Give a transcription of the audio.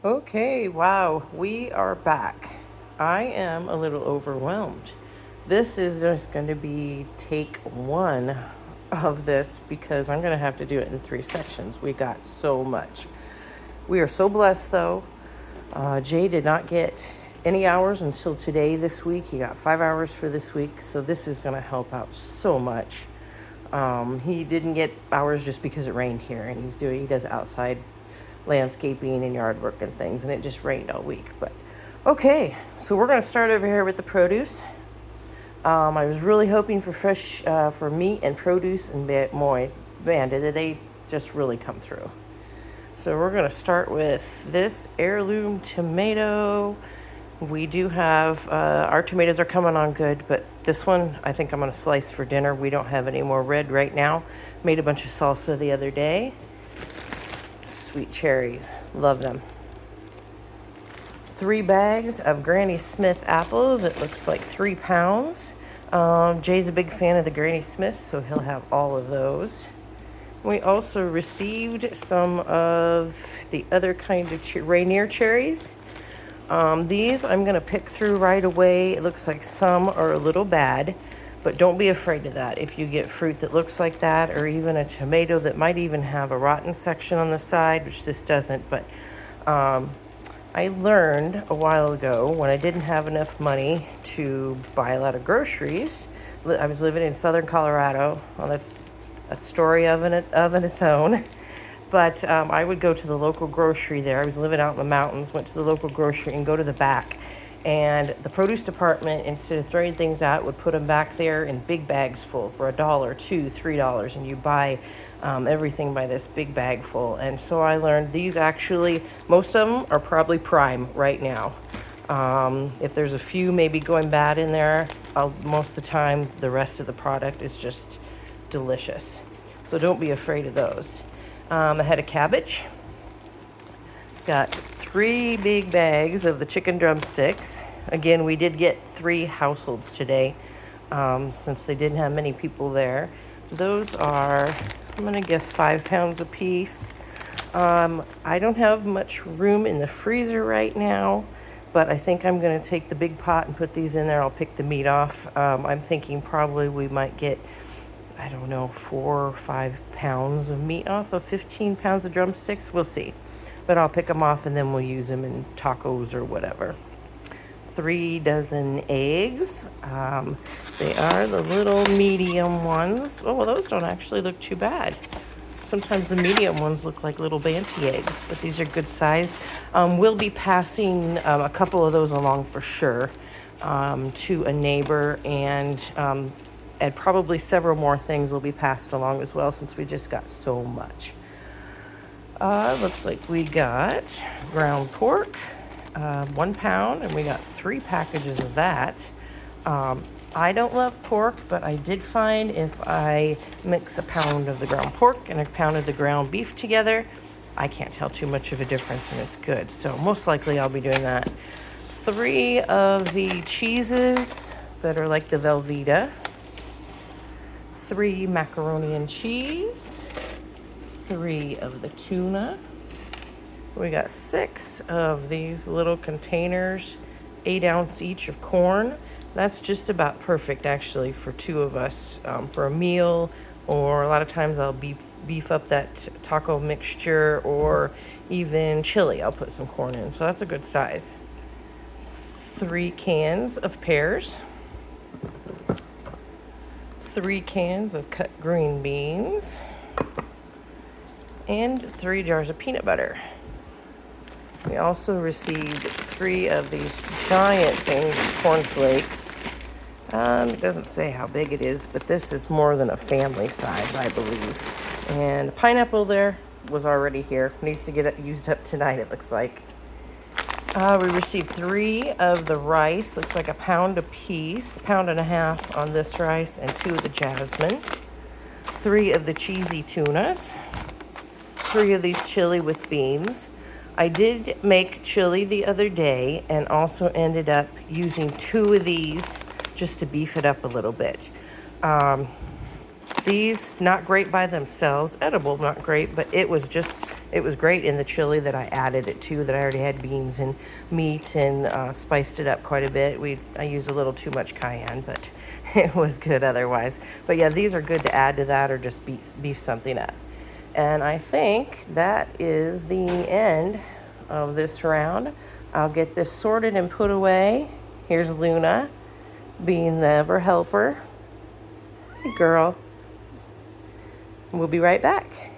Okay, wow, we are back. I am a little overwhelmed. This is just going to be take one of this because I'm going to have to do it in three sections. We got so much. We are so blessed though. Jay did not get any hours until today this week. He got 5 hours for this week, so this is going to help out so much. He didn't get hours just because it rained here, and he does outside landscaping and yard work and things, and it just rained all week. But okay, so we're going to start over here with the produce. I was really hoping for fresh for meat and produce, and man, did they just really come through. So we're going to start with this heirloom tomato. We do have, our tomatoes are coming on good, but this one I think I'm going to slice for dinner. We don't have any more red right now. Made a bunch of salsa the other day. Sweet cherries, love them. 3 bags of Granny Smith apples. It looks like 3 pounds. Jay's a big fan of the Granny Smiths, so he'll have all of those. We also received some of the other kind of Rainier cherries. These I'm going to pick through right away. It looks like some are a little bad, but don't be afraid of that. If you get fruit that looks like that, or even a tomato that might even have a rotten section on the side, which this doesn't, but I learned a while ago when I didn't have enough money to buy a lot of groceries. I was living in southern Colorado. Well, that's a story of its own. But I would go to the local grocery there. I was living out in the mountains, went to the local grocery and go to the back. And the produce department, instead of throwing things out, would put them back there in big bags full for $1, $2, $3. And you buy everything by this big bag full. And so I learned these actually, most of them are probably prime right now. If there's a few maybe going bad in there, most of the time the rest of the product is just delicious. So don't be afraid of those. A head of cabbage. Got 3 big bags of the chicken drumsticks. Again, we did get 3 households today, since they didn't have many people there. Those are, I'm gonna guess 5 pounds a piece. I don't have much room in the freezer right now, but I think I'm gonna take the big pot and put these in there. I'll pick the meat off. I'm thinking probably we might get, I don't know, 4 or 5 pounds of meat off of 15 pounds of drumsticks. We'll see. But I'll pick them off and then we'll use them in tacos or whatever. 3 dozen eggs. They are the little medium ones. Oh, well, those don't actually look too bad. Sometimes the medium ones look like little Banty eggs, but these are good size. We'll be passing a couple of those along for sure to a neighbor, and probably several more things will be passed along as well since we just got so much. Looks like we got ground pork, 1 pound, and we got 3 packages of that. I don't love pork, but I did find if I mix a pound of the ground pork and a pound of the ground beef together, I can't tell too much of a difference, and it's good. So most likely I'll be doing that. 3 of the cheeses that are like the Velveeta. 3 macaroni and cheese. 3 of the tuna. We got 6 of these little containers, 8 ounce each of corn. That's just about perfect actually for 2 of us, for a meal, or a lot of times I'll beef up that taco mixture, or even chili I'll put some corn in, so that's a good size. 3 cans of pears. 3 cans of cut green beans. And 3 jars of peanut butter. We also received 3 of these giant things of cornflakes. It doesn't say how big it is, but this is more than a family size, I believe. And the pineapple there was already here. Needs to get it used up tonight, it looks like. We received 3 of the rice. Looks like a pound a piece, pound and a half on this rice, and 2 of the jasmine. 3 of the cheesy tunas. 3 of these chili with beans. I did make chili the other day and also ended up using 2 of these just to beef it up a little bit. These, not great by themselves, edible, not great, but it was just it was great in the chili that I added it to, that I already had beans and meat, and spiced it up quite a bit. I used a little too much cayenne, but it was good otherwise. But yeah, these are good to add to that, or just beef something up. And I think that is the end of this round. I'll get this sorted and put away. Here's Luna being the ever helper. Hey girl. We'll be right back.